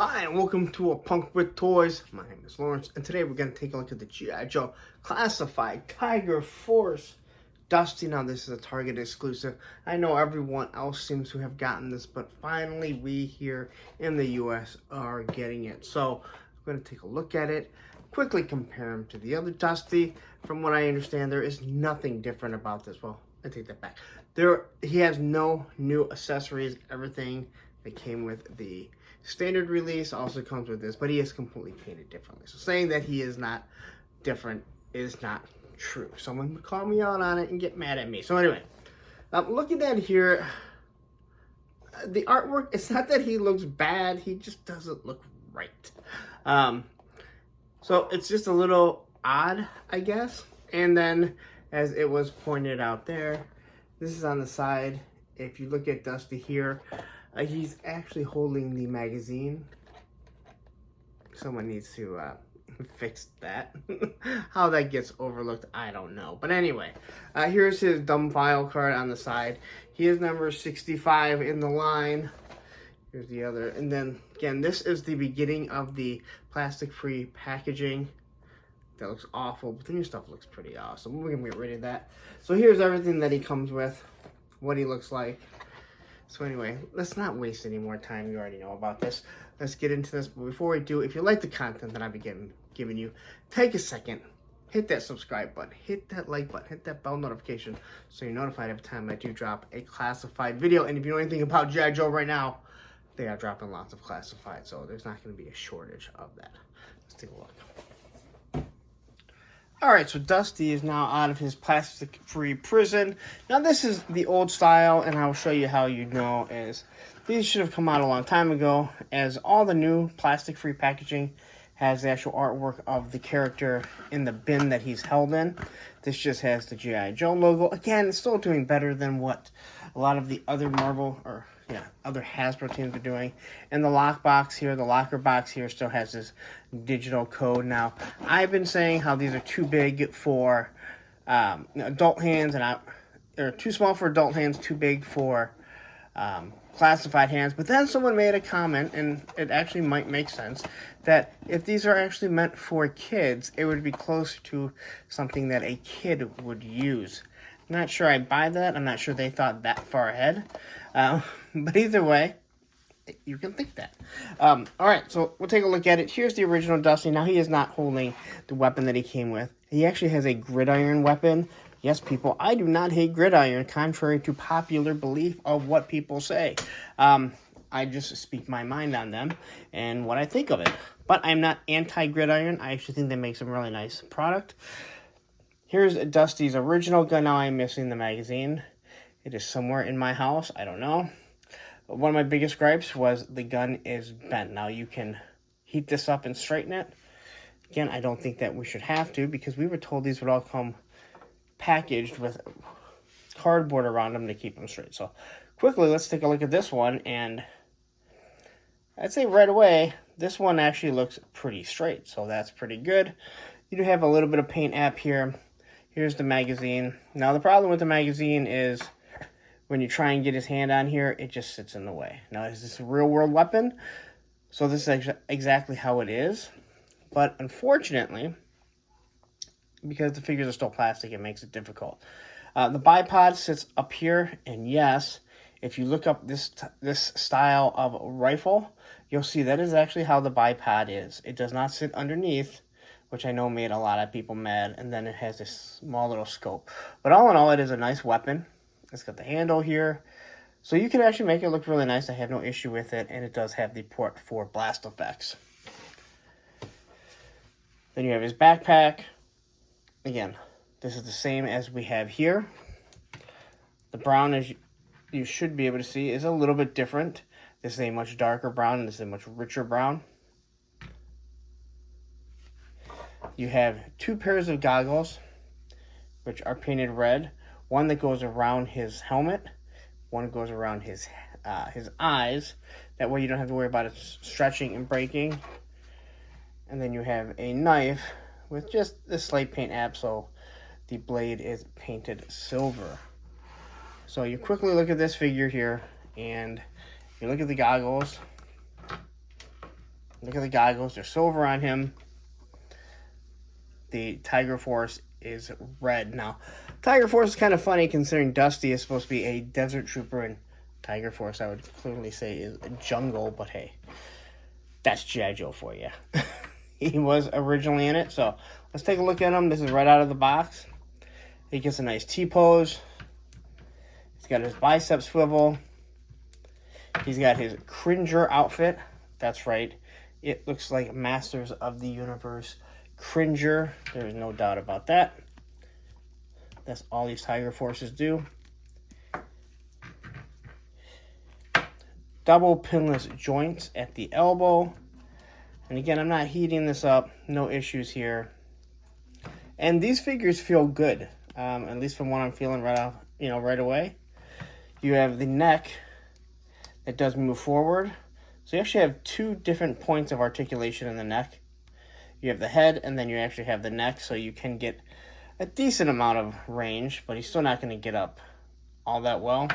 Hi, and welcome to A Punk with Toys. My name is Lawrence, and today we're going to take a look at the G.I. Joe Classified Tiger Force Dusty. Now, this is a Target exclusive. I know everyone else seems to have gotten this, but finally we here in the U.S. are getting it. So, we're going to take a look at it, quickly compare him to the other Dusty. From what I understand, there is nothing different about this. Well, I take that back. He has no new accessories. Everything that came with the standard release also comes with this, but he is completely painted differently. So saying that he is not different is not true. Someone would call me out on it and get mad at me. So anyway, looking at here, the artwork, it's not that he looks bad, he just doesn't look right. So it's just a little odd, I guess. And then, as it was pointed out there, this is on the side. If you look at Dusty here, he's actually holding the magazine. Someone needs to fix that. How that gets overlooked, I don't know. But anyway, here's his dumb file card on the side. He is number 65 in the line. Here's the other. And then, again, this is the beginning of the plastic-free packaging. That looks awful, but the new stuff looks pretty awesome. We're going to get rid of that. So here's everything that he comes with, what he looks like. So anyway, let's not waste any more time. You already know about this. Let's get into this. But before we do, if you like the content that I've been giving you, take a second, hit that subscribe button, hit that like button, hit that bell notification so you're notified every time I do drop a classified video. And if you know anything about G.I. Joe right now, they are dropping lots of classified, so there's not going to be a shortage of that. Let's take a look. Alright, so Dusty is now out of his plastic-free prison. Now this is the old style, and I'll show you how you know is these should have come out a long time ago, as all the new plastic-free packaging has the actual artwork of the character in the bin that he's held in. This just has the G.I. Joe logo. Again, it's still doing better than what a lot of the other other Hasbro teams are doing. And the locker box here still has this digital code. Now, I've been saying how these are too big for adult hands, they're too small for adult hands, too big for classified hands. But then someone made a comment, and it actually might make sense, that if these are actually meant for kids, it would be closer to something that a kid would use. Not sure I buy that. I'm not sure they thought that far ahead. But either way, you can think that. All right, so we'll take a look at it. Here's the original Dusty. Now, he is not holding the weapon that he came with. He actually has a gridiron weapon. Yes, people, I do not hate gridiron, contrary to popular belief of what people say. I just speak my mind on them and what I think of it. But I'm not anti-gridiron. I actually think they make some really nice product. Here's Dusty's original gun. Now I'm missing the magazine. It is somewhere in my house. I don't know. One of my biggest gripes was the gun is bent. Now you can heat this up and straighten it. Again, I don't think that we should have to, because we were told these would all come packaged with cardboard around them to keep them straight. So quickly, let's take a look at this one. And I'd say right away, this one actually looks pretty straight. So that's pretty good. You do have a little bit of paint app here. Here's the magazine. Now, the problem with the magazine is when you try and get his hand on here, it just sits in the way. Now, is this a real-world weapon? So this is exactly how it is. But unfortunately, because the figures are still plastic, it makes it difficult. The bipod sits up here, and yes, if you look up this style of rifle, you'll see that is actually how the bipod is. It does not sit underneath, which I know made a lot of people mad, and then it has this small little scope. But all in all, it is a nice weapon. It's got the handle here, so you can actually make it look really nice. I have no issue with it, and it does have the port for blast effects. Then you have his backpack. Again, this is the same as we have here. The brown, as you should be able to see, is a little bit different. This is a much darker brown, and this is a much richer brown. You have two pairs of goggles, which are painted red. One that goes around his helmet. One goes around his eyes. That way you don't have to worry about it stretching and breaking. And then you have a knife with just this slight paint app, so the blade is painted silver. So you quickly look at this figure here, and you look at the goggles. Look at the goggles. They're silver on him. The Tiger Force is red. Now, Tiger Force is kind of funny considering Dusty is supposed to be a desert trooper, and Tiger Force, I would clearly say, is a jungle, but hey, that's G.I. Joe for you. He was originally in it, so let's take a look at him. This is right out of the box. He gets a nice T-pose. He's got his bicep swivel. He's got his Cringer outfit. That's right. It looks like Masters of the Universe Cringer. There's no doubt about that. That's all these Tiger Forces do. Double pinless joints at the elbow. And again, I'm not heating this up. No issues here. And these figures feel good. At least from what I'm feeling right away. You have the neck that does move forward. So you actually have two different points of articulation in the neck. You have the head, and then you actually have the neck, so you can get a decent amount of range, but he's still not going to get up all that well.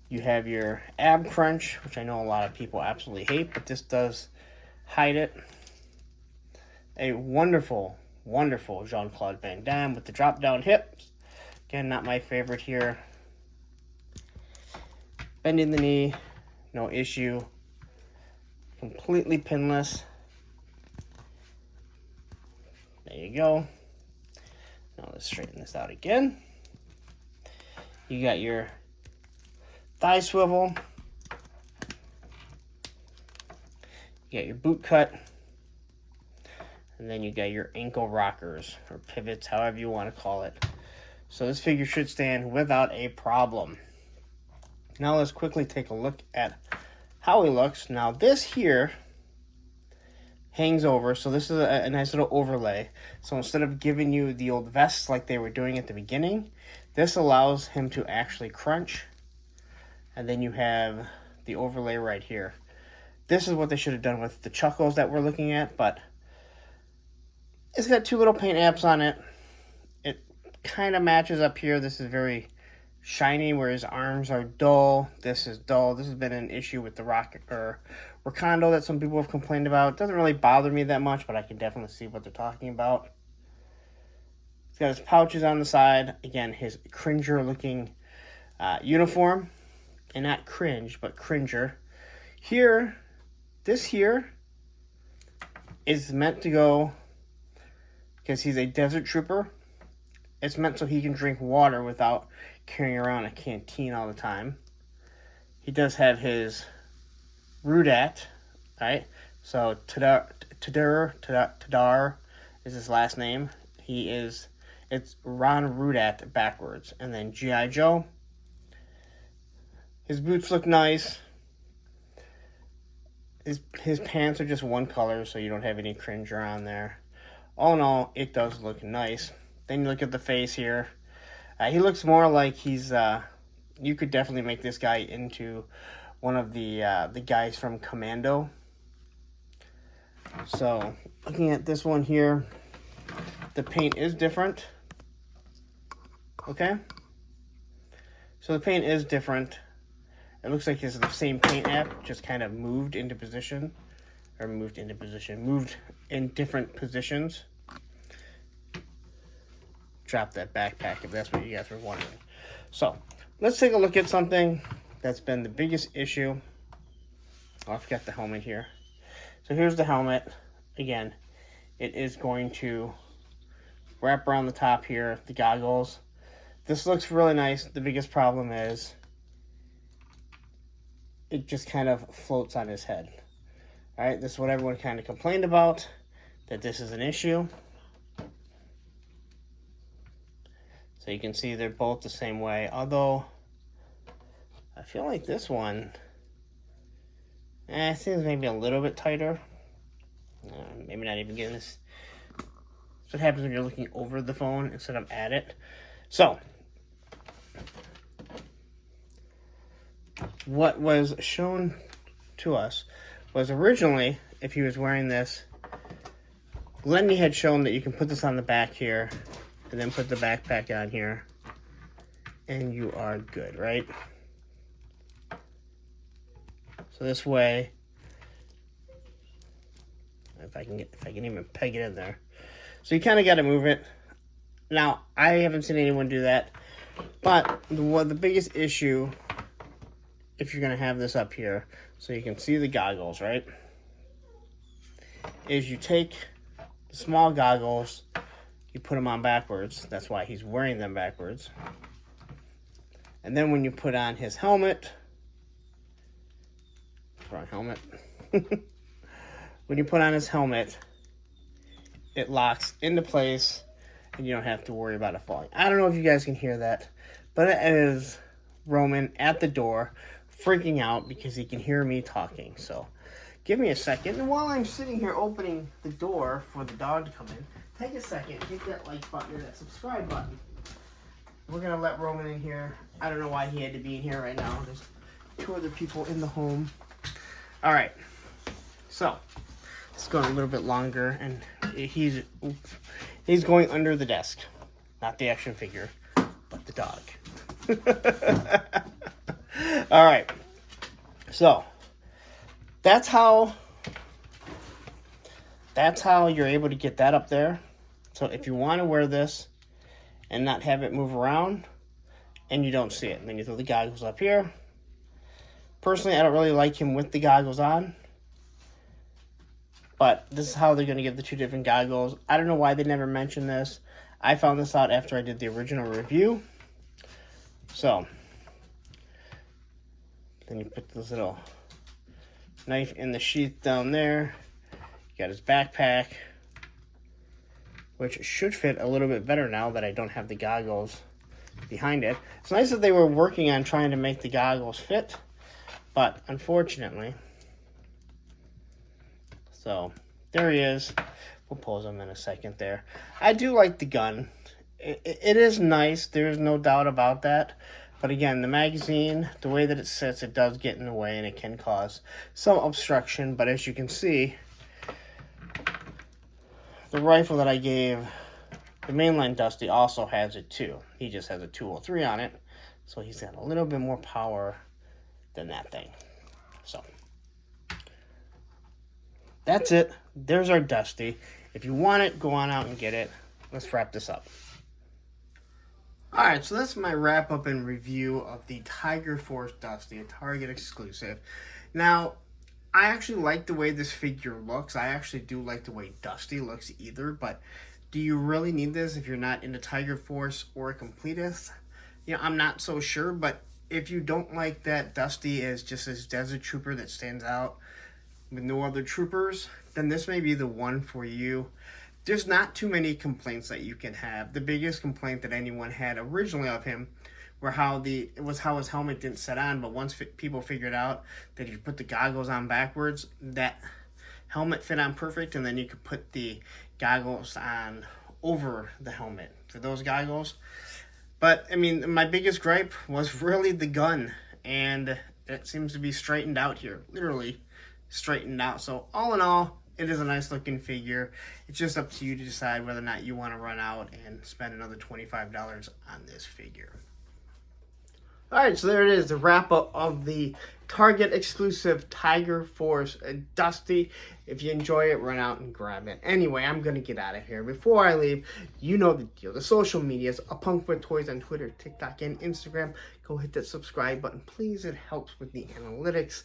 You have your ab crunch, which I know a lot of people absolutely hate, but this does hide it. A wonderful, wonderful Jean-Claude Van Damme with the drop-down hips. Again, not my favorite here. Bending the knee, no issue. Completely pinless. There you go. Now let's straighten this out again. You got your thigh swivel. You got your boot cut. And then you got your ankle rockers or pivots, however you want to call it. So this figure should stand without a problem. Now let's quickly take a look at how he looks. Now this here hangs over, so this is a nice little overlay. So instead of giving you the old vests like they were doing at the beginning, this allows him to actually crunch. And then you have the overlay right here. This is what they should have done with the Chuckles that we're looking at, but it's got two little paint apps on it. It kind of matches up here. This is very shiny, where his arms are dull. This is dull. This has been an issue with the Wakanda that some people have complained about. It doesn't really bother me that much, but I can definitely see what they're talking about. He's got his pouches on the side. Again, his Cringer-looking uniform. And not cringe, but Cringer. Here, this here is meant to go, because he's a desert trooper, it's meant so he can drink water without carrying around a canteen all the time. He does have his Rudat, right? So Tadar is his last name. It's Ron Rudat backwards. And then G.I. Joe. His boots look nice. His pants are just one color, so you don't have any Cringer on there. All in all, it does look nice. Then you look at the face here. He looks more like he's... you could definitely make this guy into one of the guys from Commando. So, looking at this one here, the paint is different. Okay? So the paint is different. It looks like it's the same paint app, just kind of moved into position. Or moved in different positions. Drop that backpack if that's what you guys were wondering. So, let's take a look at something that's been the biggest issue. Oh, I forgot the helmet here. So here's the helmet. Again, it is going to wrap around the top here, the goggles. This looks really nice. The biggest problem is it just kind of floats on his head. All right, this is what everyone kind of complained about, that this is an issue. So you can see they're both the same way, although I feel like this one, seems maybe a little bit tighter. Maybe not even getting this. That's what happens when you're looking over the phone instead of at it. So, what was shown to us was originally, if he was wearing this, Lenny had shown that you can put this on the back here, and then put the backpack on here, and you are good, right? So this way, If I can even peg it in there. So you kind of got to move it. Now, I haven't seen anyone do that. But the biggest issue, if you're going to have this up here, so you can see the goggles, right? Is you take the small goggles, you put them on backwards. That's why he's wearing them backwards. And then when you put on his helmet, wrong helmet. When you put on his helmet, it locks into place and you don't have to worry about it falling. I don't know if you guys can hear that, but it is Roman at the door freaking out because he can hear me talking. So give me a second. And while I'm sitting here opening the door for the dog to come in, take a second, hit that like button or that subscribe button. We're going to let Roman in here. I don't know why he had to be in here right now. There's 2 other people in the home. All right. So it's going a little bit longer, and he's going under the desk. Not the action figure, but the dog. All right. So that's how you're able to get that up there. So if you want to wear this and not have it move around and you don't see it, and then you throw the goggles up here. Personally, I don't really like him with the goggles on, but this is how they're going to give the 2 different goggles. I don't know why they never mentioned this. I found this out after I did the original review. So then you put this little knife in the sheath down there. You got his backpack, which should fit a little bit better now that I don't have the goggles behind it. It's nice that they were working on trying to make the goggles fit, but unfortunately. So there he is. We'll pose him in a second there. I do like the gun. It is nice. There's no doubt about that. But again, the magazine, the way that it sits, it does get in the way and it can cause some obstruction. But as you can see, the rifle that I gave the mainline Dusty also has it too. He just has a 203 on it. So he's got a little bit more power than that thing. So that's it. There's our Dusty. If you want it, go on out and get it. Let's wrap this up. Alright, so that's my wrap up and review of the Tiger Force Dusty, a Target exclusive. Now, I actually like the way this figure looks. I actually do like the way Dusty looks either, but do you really need this if you're not into Tiger Force or a completist? You know, I'm not so sure, but if you don't like that Dusty is just this desert trooper that stands out with no other troopers, then this may be the one for you. There's not too many complaints that you can have. The biggest complaint that anyone had originally of him were how his helmet didn't set on, but once people figured out that you put the goggles on backwards, that helmet fit on perfect, and then you could put the goggles on over the helmet for those goggles. But, I mean, my biggest gripe was really the gun, and it seems to be straightened out here, literally straightened out. So, all in all, it is a nice looking figure. It's just up to you to decide whether or not you want to run out and spend another $25 on this figure. Alright, so there it is, the wrap up of the Target exclusive Tiger Force Dusty. If you enjoy it, run out and grab it. Anyway, I'm going to get out of here. Before I leave, you know the deal. The social medias, A Punk with Toys on Twitter, TikTok, and Instagram. Go hit that subscribe button, please. It helps with the analytics.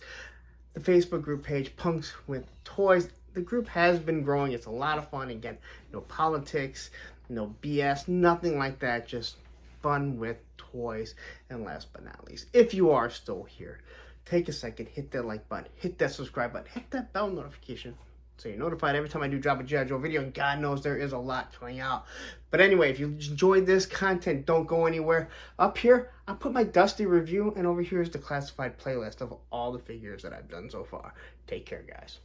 The Facebook group page, Punks with Toys. The group has been growing. It's a lot of fun. Again, no politics, no BS, nothing like that. Just fun with toys. And last but not least, if you are still here, take a second, hit that like button, hit that subscribe button, hit that bell notification so you're notified every time I do drop a G.I. Joe video. And God knows there is a lot coming out. But anyway, if you enjoyed this content, don't go anywhere. Up here, I'll put my Dusty review, and over here is the classified playlist of all the figures that I've done so far. Take care, guys.